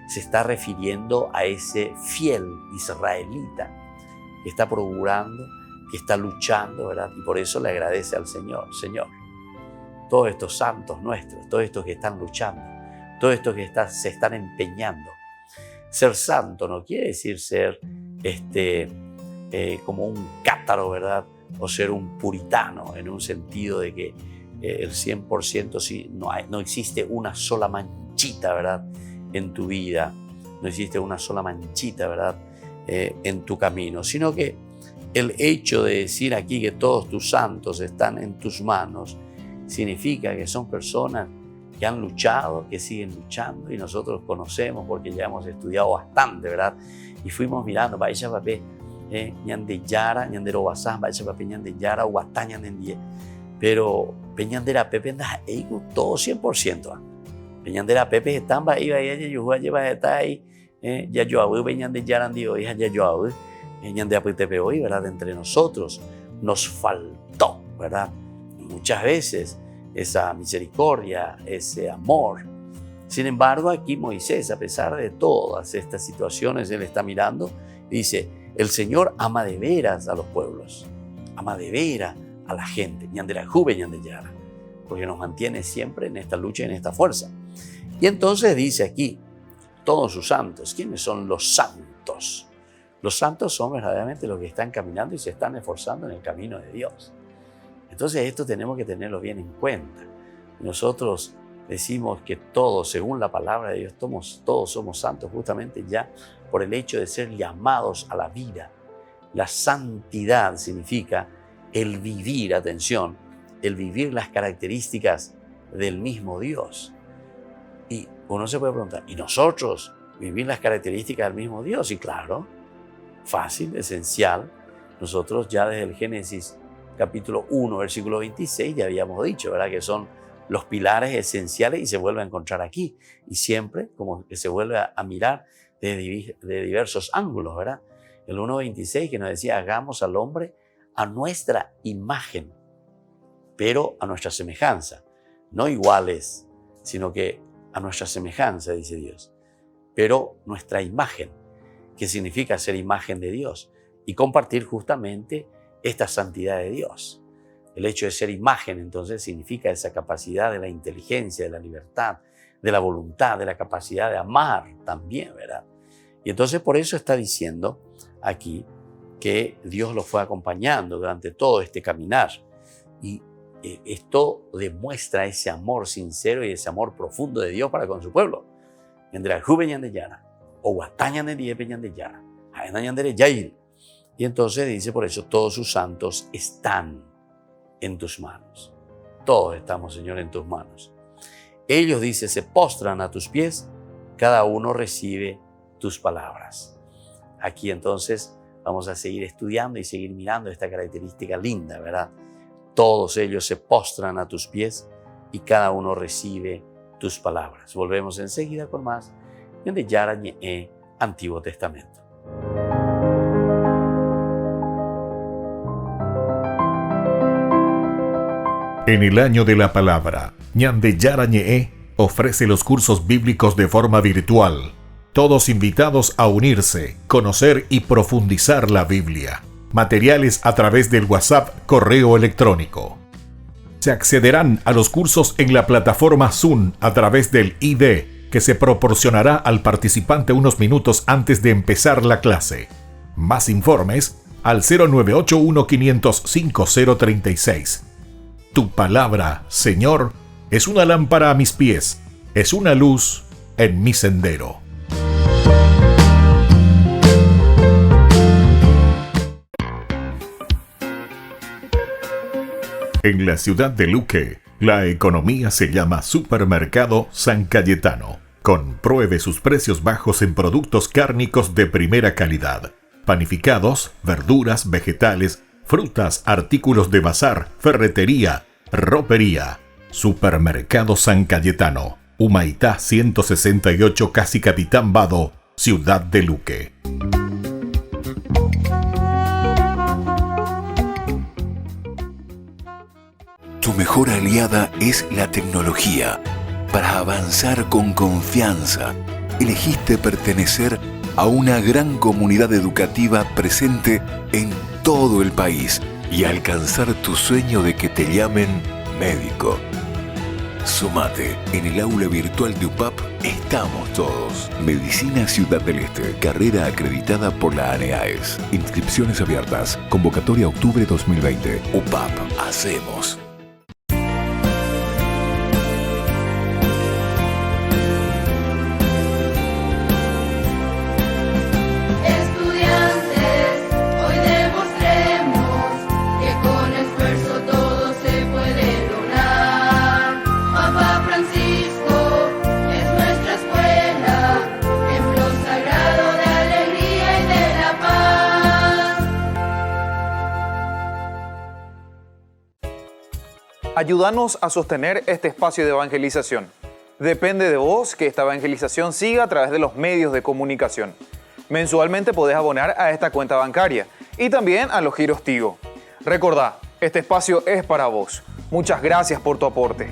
Se está refiriendo a ese fiel israelita que está procurando, que está luchando, ¿verdad? Y por eso le agradece al Señor. Señor, todos estos santos nuestros, todos estos que están luchando, todos estos que se están empeñando. Ser santo no quiere decir ser como un cátaro, ¿verdad? O ser un puritano, en un sentido de que el 100% sí, no existe una sola manchita, ¿verdad?, en tu vida, no existe una sola manchita, ¿verdad?, en tu camino, sino que el hecho de decir aquí que todos tus santos están en tus manos significa que son personas que han luchado, que siguen luchando, y nosotros conocemos porque ya hemos estudiado bastante, ¿verdad? Y fuimos mirando, vaya papé, ñande yara, ñande robasán, vaya papé, ñande yara, huatá, ñande. Pero Peñandera Pepe anda eigu todo 100%. Peñandera Pepe estamba iba y ella yuhua lleva está ahí. Ya yo abu peñande yarandi hoy ya yo abu. Peñande apitepe hoy, ¿verdad? Entre nosotros nos faltó, ¿verdad? Muchas veces esa misericordia, ese amor. Sin embargo, aquí Moisés, a pesar de todas estas situaciones, él está mirando y dice, el Señor ama de veras a los pueblos, ama de veras a la gente, porque nos mantiene siempre en esta lucha y en esta fuerza. Y entonces dice aquí, todos sus santos. ¿Quiénes son los santos? Los santos son verdaderamente los que están caminando y se están esforzando en el camino de Dios. Entonces esto tenemos que tenerlo bien en cuenta. Nosotros decimos que todos, según la palabra de Dios, todos somos santos justamente ya por el hecho de ser llamados a la vida. La santidad significa el vivir, atención, el vivir las características del mismo Dios. Y uno se puede preguntar, ¿y nosotros vivir las características del mismo Dios? Y claro, fácil, esencial. Nosotros ya desde el Génesis capítulo 1, versículo 26, ya habíamos dicho, ¿verdad? Que son los pilares esenciales y se vuelve a encontrar aquí. Y siempre como que se vuelve a mirar de diversos ángulos, ¿verdad? El 1.26 que nos decía, hagamos al hombre a nuestra imagen, pero a nuestra semejanza. No iguales, sino que a nuestra semejanza, dice Dios. Pero nuestra imagen, que significa ser imagen de Dios y compartir justamente esta santidad de Dios. El hecho de ser imagen, entonces, significa esa capacidad de la inteligencia, de la libertad, de la voluntad, de la capacidad de amar también, ¿verdad? Y entonces por eso está diciendo aquí que Dios lo fue acompañando durante todo este caminar. Y esto demuestra ese amor sincero y ese amor profundo de Dios para con su pueblo. Y entonces dice por eso, todos sus santos están en tus manos. Todos estamos, Señor, en tus manos. Ellos, dice, se postran a tus pies, cada uno recibe tus palabras. Aquí entonces vamos a seguir estudiando y seguir mirando esta característica linda, ¿verdad? Todos ellos se postran a tus pies y cada uno recibe tus palabras. Volvemos enseguida con más de Yarañe, Antiguo Testamento. En el año de la palabra, Ñande Yarañe ofrece los cursos bíblicos de forma virtual. Todos invitados a unirse, conocer y profundizar la Biblia. Materiales a través del WhatsApp, correo electrónico. Se accederán a los cursos en la plataforma Zoom a través del ID que se proporcionará al participante unos minutos antes de empezar la clase. Más informes al 0981-500-5036. Tu palabra, Señor, es una lámpara a mis pies, es una luz en mi sendero. En la ciudad de Luque, la economía se llama Supermercado San Cayetano. Compruebe sus precios bajos en productos cárnicos de primera calidad. Panificados, verduras, vegetales, frutas, artículos de bazar, ferretería, ropería. Supermercado San Cayetano, Humaitá 168, Casi Capitán Vado, ciudad de Luque. Tu mejor aliada es la tecnología. Para avanzar con confianza, elegiste pertenecer a una gran comunidad educativa presente en todo el país y alcanzar tu sueño de que te llamen médico. Sumate, en el aula virtual de UPAP estamos todos. Medicina Ciudad del Este, carrera acreditada por la ANEAES. Inscripciones abiertas, convocatoria octubre 2020. UPAP, hacemos. Ayúdanos a sostener este espacio de evangelización. Depende de vos que esta evangelización siga a través de los medios de comunicación. Mensualmente podés abonar a esta cuenta bancaria y también a los giros Tigo. Recordá, este espacio es para vos. Muchas gracias por tu aporte.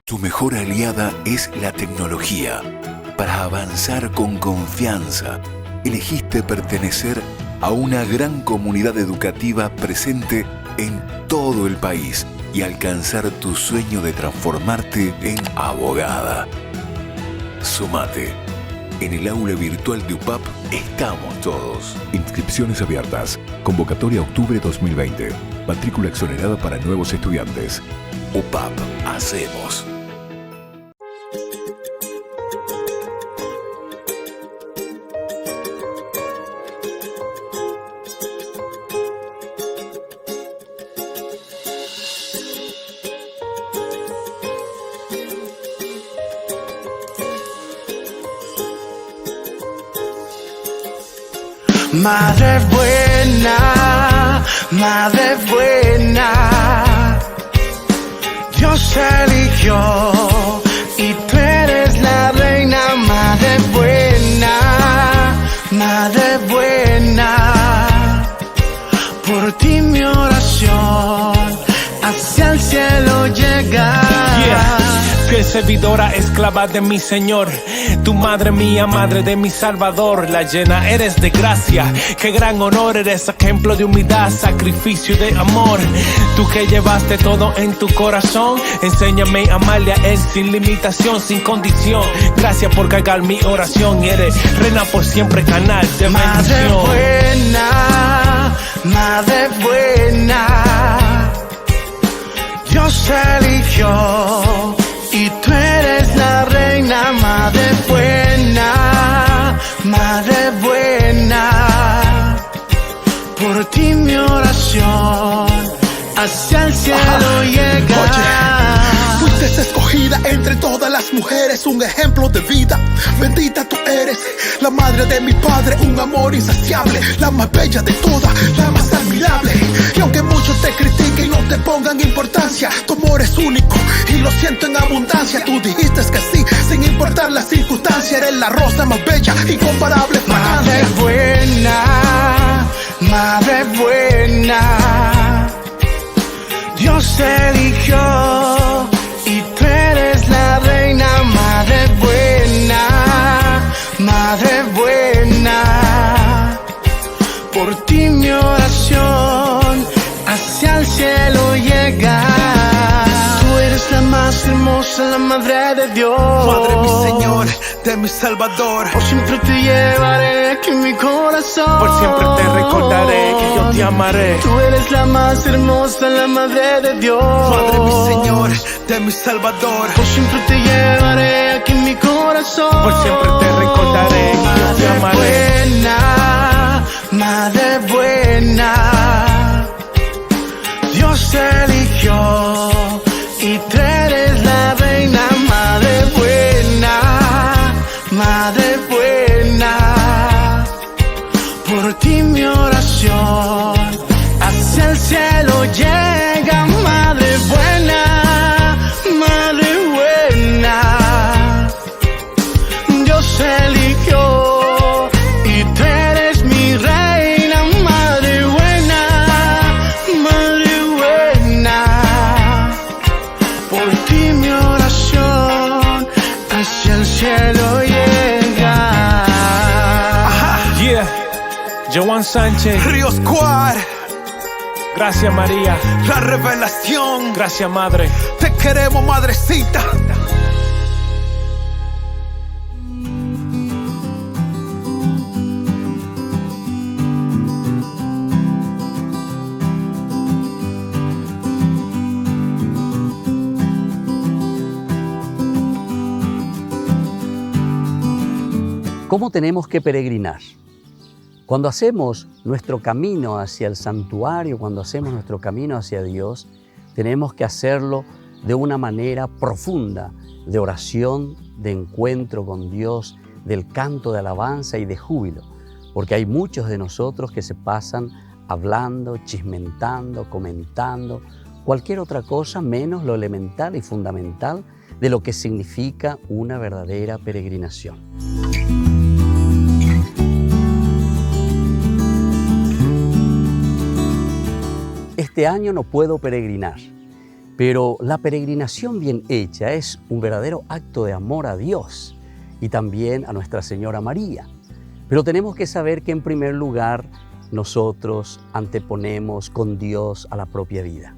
Tu mejor aliada es la tecnología. Para avanzar con confianza, elegiste pertenecer a una gran comunidad educativa presente en todo el país y alcanzar tu sueño de transformarte en abogada. Sumate. En el aula virtual de UPAP estamos todos. Inscripciones abiertas. Convocatoria octubre 2020. Matrícula exonerada para nuevos estudiantes. UPAP. Hacemos. Madre buena, Dios eligió y tú eres la reina. Madre buena, por ti mi oración hacia el cielo llega. Fiel servidora, esclava de mi Señor, tu madre mía, madre de mi Salvador, la llena eres de gracia, qué gran honor, eres ejemplo de humildad, sacrificio de amor, tú que llevaste todo en tu corazón, enséñame a amarle a Él sin limitación, sin condición, gracias por cargar mi oración, y eres reina por siempre, canal de bendición. Madre buena, Dios eligió y tú eres la reina. Madre buena, por ti mi oración hacia el cielo llega. Oye, fuiste escogida entre todas las mujeres, un ejemplo de vida. Bendita tú eres, la madre de mi padre, un amor insaciable, la más bella de todas, la más admirable. Y aunque muchos te critiquen y no te pongan importancia, tu amor es único y lo siento en abundancia. Tú dijiste que sí, sin importar la circunstancia, eres la rosa más bella, incomparable. Madre buena, Dios eligió y tú eres la reina. Madre buena, por ti mi oración hacia el cielo llega. Tú eres la más hermosa, la madre de Dios, Madre mi Señor, de mi Salvador. Por siempre te llevaré aquí en mi corazón. Por siempre te recordaré que yo te amaré. Tú eres la más hermosa, la madre de Dios, Madre mi Señor, de mi Salvador. Por siempre te llevaré aquí en mi corazón. Por siempre te recordaré que yo te amaré. Madre buena, Dios eligió y tú eres la reina. Madre buena, por ti mi oración hacia el cielo llega. Madre buena, Dios eligió y tú eres mi reina. Madre buena, por ti mi oración hacia el cielo llega. Joan Sánchez, Río Squad, gracias María, la revelación. gracias Madre. Te queremos, madrecita. ¿Cómo tenemos que peregrinar? Cuando hacemos nuestro camino hacia el santuario, cuando hacemos nuestro camino hacia Dios, tenemos que hacerlo de una manera profunda, de oración, de encuentro con Dios, del canto de alabanza y de júbilo, porque hay muchos de nosotros que se pasan hablando, chismentando, comentando, cualquier otra cosa menos lo elemental y fundamental de lo que significa una verdadera peregrinación. Este año no puedo peregrinar, pero la peregrinación bien hecha es un verdadero acto de amor a Dios y también a Nuestra Señora María. Pero tenemos que saber que en primer lugar nosotros anteponemos con Dios a la propia vida.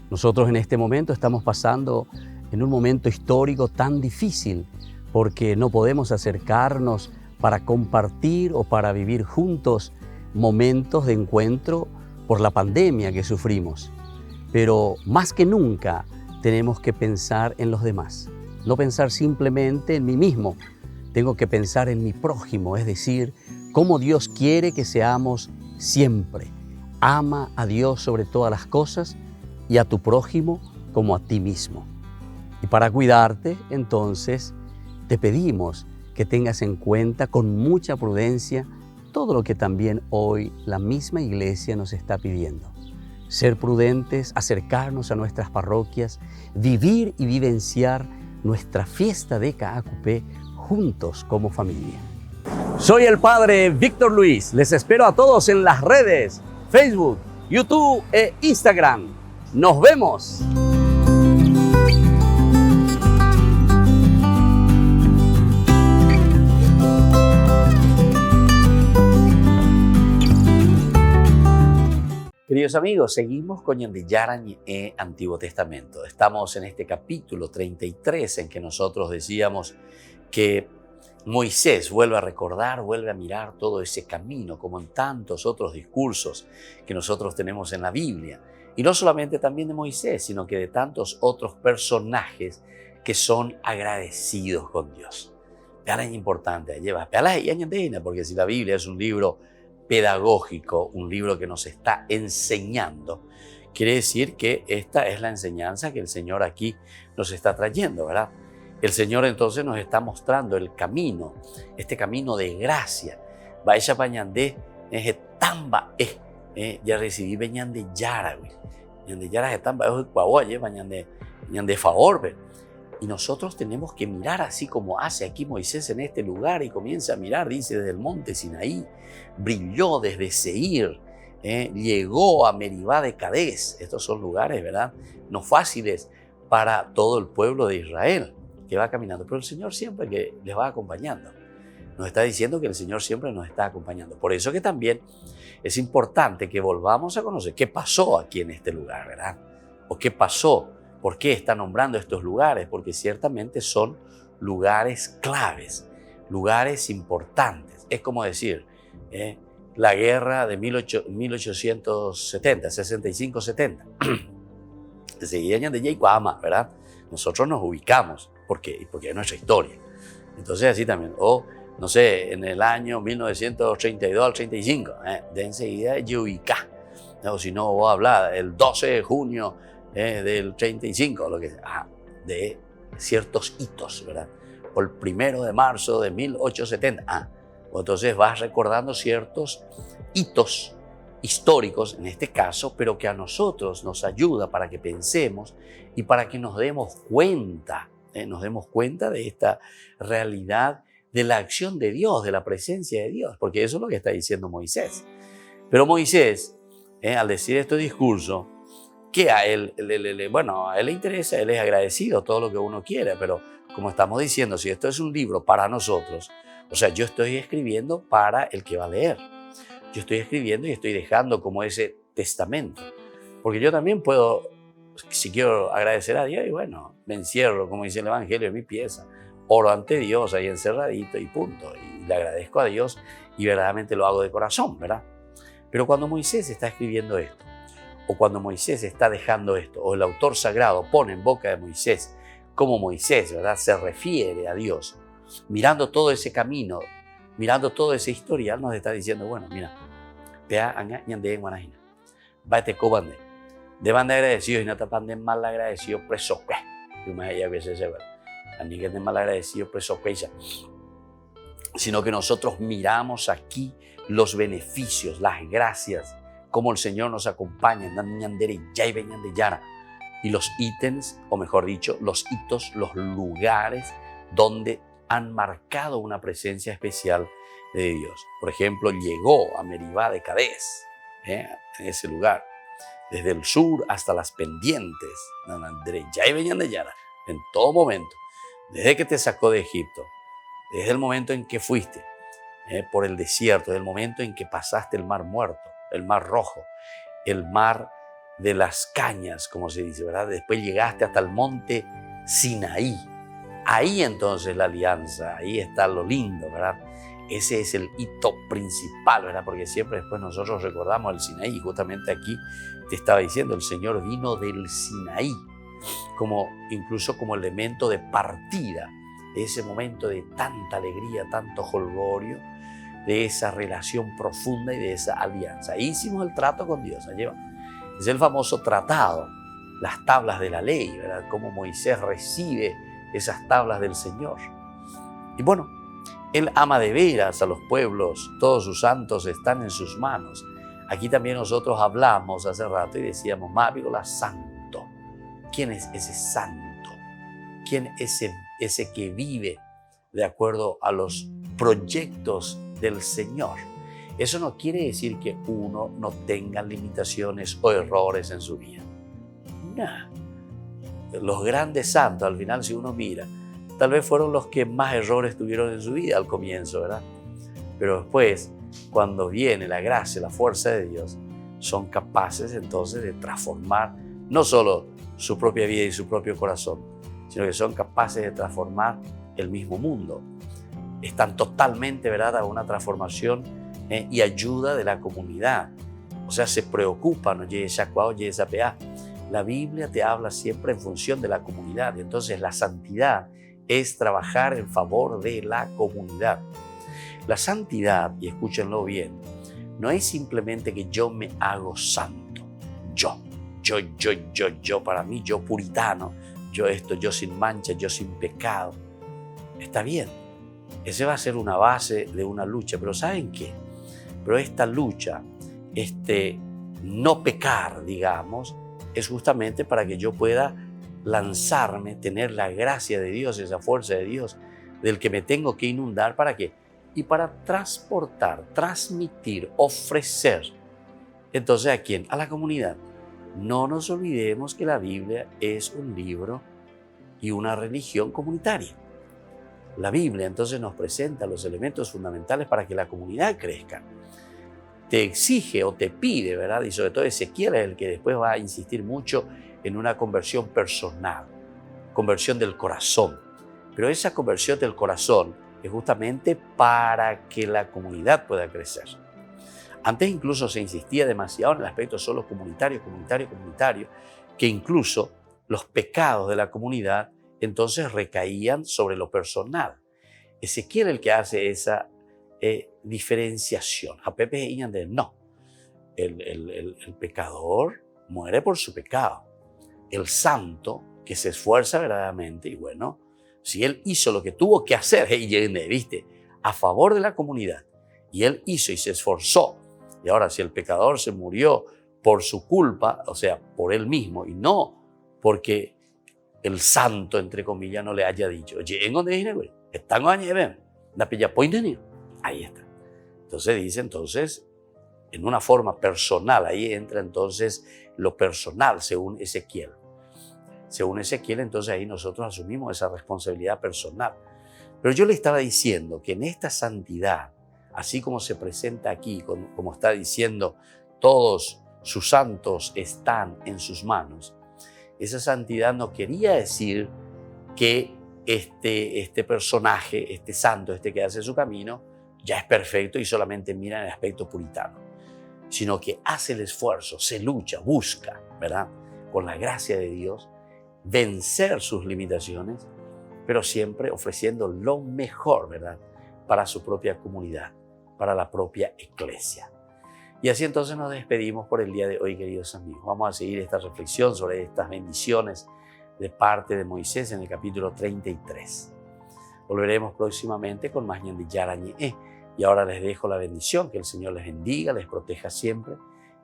Nosotros en este momento estamos pasando en un momento histórico tan difícil porque no podemos acercarnos para compartir o para vivir juntos momentos de encuentro por la pandemia que sufrimos. Pero más que nunca tenemos que pensar en los demás, no pensar simplemente en mí mismo. Tengo que pensar en mi prójimo, es decir, cómo Dios quiere que seamos siempre. Ama a Dios sobre todas las cosas y a tu prójimo como a ti mismo. Y para cuidarte, entonces, te pedimos que tengas en cuenta con mucha prudencia todo lo que también hoy la misma Iglesia nos está pidiendo. Ser prudentes, acercarnos a nuestras parroquias, vivir y vivenciar nuestra fiesta de Caacupé juntos como familia. Soy el Padre Víctor Luis. Les espero a todos en las redes, Facebook, YouTube e Instagram. ¡Nos vemos! Queridos amigos, seguimos con Yandeyaran e Antiguo Testamento. Estamos en este capítulo 33 en que nosotros decíamos que Moisés vuelve a recordar, vuelve a mirar todo ese camino, como en tantos otros discursos que nosotros tenemos en la Biblia. Y no solamente también de Moisés, sino que de tantos otros personajes que son agradecidos con Dios. Vean es importante, porque si la Biblia es un libro pedagógico, un libro que nos está enseñando, quiere decir que esta es la enseñanza que el Señor aquí nos está trayendo, ¿verdad? El Señor entonces nos está mostrando el camino, este camino de gracia. Vaya pañandé, tamba, ya recibí beñande yara, güey. Ñande yara es tamba, es cuahuaye, bañande favor, y nosotros tenemos que mirar así como hace aquí Moisés en este lugar y comienza a mirar, dice, desde el monte Sinaí, brilló desde Seir, llegó a Meribá de Cadés. Estos son lugares, ¿verdad?, no fáciles para todo el pueblo de Israel que va caminando, pero el Señor siempre que les va acompañando. Nos está diciendo que el Señor siempre nos está acompañando. Por eso que también es importante que volvamos a conocer qué pasó aquí en este lugar, ¿verdad? O qué pasó. ¿Por qué está nombrando estos lugares? Porque ciertamente son lugares claves, lugares importantes. Es como decir, la guerra de 1870, 65-70. Seguían de Yaicuama, ¿verdad? Nosotros nos ubicamos, porque es nuestra historia. Entonces así también, o no sé, en el año 1932 al 35, de enseguida Yuicá. O si no, voy a hablar el 12 de junio del 35, lo que sea, de ciertos hitos, ¿verdad? O el 1 de marzo de 1870. Entonces vas recordando ciertos hitos históricos, en este caso, pero que a nosotros nos ayuda para que pensemos y para que nos demos cuenta de esta realidad de la acción de Dios, de la presencia de Dios, porque eso es lo que está diciendo Moisés. Pero Moisés, al decir este discurso, que a él le interesa, él es agradecido, todo lo que uno quiere, pero como estamos diciendo, si esto es un libro para nosotros, o sea, yo estoy escribiendo para el que va a leer. Yo estoy escribiendo y estoy dejando como ese testamento. Porque yo también puedo, si quiero agradecer a Dios, y bueno, me encierro, como dice el Evangelio, en mi pieza, oro ante Dios ahí encerradito y punto. Y le agradezco a Dios y verdaderamente lo hago de corazón, ¿verdad? Pero cuando Moisés está escribiendo esto, o cuando Moisés está dejando esto, o el autor sagrado pone en boca de Moisés cómo Moisés, ¿verdad?, se refiere a Dios, mirando todo ese camino, mirando todo ese historial, nos está diciendo, bueno, mira, vea, ñande en Guanajina, vete cobande, deban de agradecidos y no tapan de mal agradecidos preso, que más allá veces se ve, a mí que de mal agradecidos preso, sino que nosotros miramos aquí los beneficios, las gracias cómo el Señor nos acompaña y los ítems, o mejor dicho, los hitos, los lugares donde han marcado una presencia especial de Dios. Por ejemplo, llegó a Meribá de Cades, en ese lugar, desde el sur hasta las pendientes, en todo momento, desde que te sacó de Egipto, desde el momento en que fuiste por el desierto, desde el momento en que pasaste el mar muerto, el mar rojo, el mar de las cañas, como se dice, ¿verdad? Después llegaste hasta el monte Sinaí. Ahí entonces la alianza, ahí está lo lindo, ¿verdad? Ese es el hito principal, ¿verdad? Porque siempre después nosotros recordamos el Sinaí. Justamente aquí te estaba diciendo, el Señor vino del Sinaí, incluso como elemento de partida, de ese momento de tanta alegría, tanto jolgorio, de esa relación profunda y de esa alianza. Ahí hicimos el trato con Dios. Es el famoso tratado, las tablas de la ley, ¿verdad? Cómo Moisés recibe esas tablas del Señor. Y bueno, Él ama de veras a los pueblos, todos sus santos están en sus manos. Aquí también nosotros hablamos hace rato y decíamos, Mávigola santo. ¿Quién es ese santo? ¿Quién es ese que vive de acuerdo a los proyectos del Señor? Eso no quiere decir que uno no tenga limitaciones o errores en su vida. No. Los grandes santos, al final, si uno mira, tal vez fueron los que más errores tuvieron en su vida al comienzo, ¿verdad? Pero después, cuando viene la gracia, la fuerza de Dios, son capaces entonces de transformar no solo su propia vida y su propio corazón, sino que son capaces de transformar el mismo mundo. Están totalmente, ¿verdad?, a una transformación y ayuda de la comunidad. O sea, se preocupan, la Biblia te habla siempre en función de la comunidad. Y entonces la santidad es trabajar en favor de la comunidad. La santidad, y escúchenlo bien, no es simplemente que yo me hago santo. Yo, para mí, yo puritano, yo sin mancha, yo sin pecado. Está bien, ese va a ser una base de una lucha, pero ¿saben qué? Pero esta lucha, no pecar, digamos, es justamente para que yo pueda lanzarme, tener la gracia de Dios, esa fuerza de Dios, del que me tengo que inundar, ¿para qué? Y para transportar, transmitir, ofrecer. Entonces, ¿a quién? A la comunidad. No nos olvidemos que la Biblia es un libro y una religión comunitaria. La Biblia entonces nos presenta los elementos fundamentales para que la comunidad crezca. Te exige o te pide, ¿verdad? Y sobre todo Ezequiel es el que después va a insistir mucho en una conversión personal, conversión del corazón. Pero esa conversión del corazón es justamente para que la comunidad pueda crecer. Antes incluso se insistía demasiado en el aspecto solo comunitario, que incluso los pecados de la comunidad entonces recaían sobre lo personal. Ezequiel es el que hace esa diferenciación. A Pepe Iñande, no. El pecador muere por su pecado. El santo que se esfuerza verdaderamente, y bueno, si él hizo lo que tuvo que hacer, ¿viste? A favor de la comunidad, y él hizo y se esforzó, y ahora si el pecador se murió por su culpa, o sea, por él mismo, y no porque el santo, entre comillas, no le haya dicho, oye, ¿en dónde viene, güey? ¿Están ahí está. Entonces dice, en una forma personal, ahí entra entonces lo personal, según Ezequiel. Según Ezequiel, entonces ahí nosotros asumimos esa responsabilidad personal. Pero yo le estaba diciendo que en esta santidad, así como se presenta aquí, como está diciendo, todos sus santos están en sus manos, esa santidad no quería decir que este personaje, este santo, que hace su camino, ya es perfecto y solamente mira en el aspecto puritano, sino que hace el esfuerzo, se lucha, busca, ¿verdad?, con la gracia de Dios, vencer sus limitaciones, pero siempre ofreciendo lo mejor, ¿verdad?, para su propia comunidad, para la propia iglesia. Y así entonces nos despedimos por el día de hoy, queridos amigos. Vamos a seguir esta reflexión sobre estas bendiciones de parte de Moisés en el capítulo 33. Volveremos próximamente con más Ñandillara Ñe. Y ahora les dejo la bendición, que el Señor les bendiga, les proteja siempre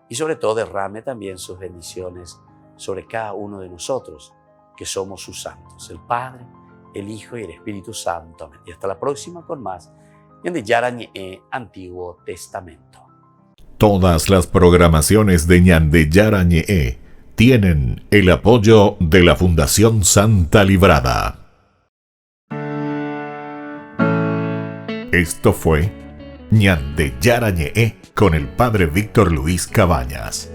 y sobre todo derrame también sus bendiciones sobre cada uno de nosotros, que somos sus santos, el Padre, el Hijo y el Espíritu Santo. Amén. Y hasta la próxima con más Ñande Yarañe'e, Antiguo Testamento. Todas las programaciones de Ñande Yarañe'e tienen el apoyo de la Fundación Santa Librada. Esto fue Ñande Yarañe'e con el Padre Víctor Luis Cabañas.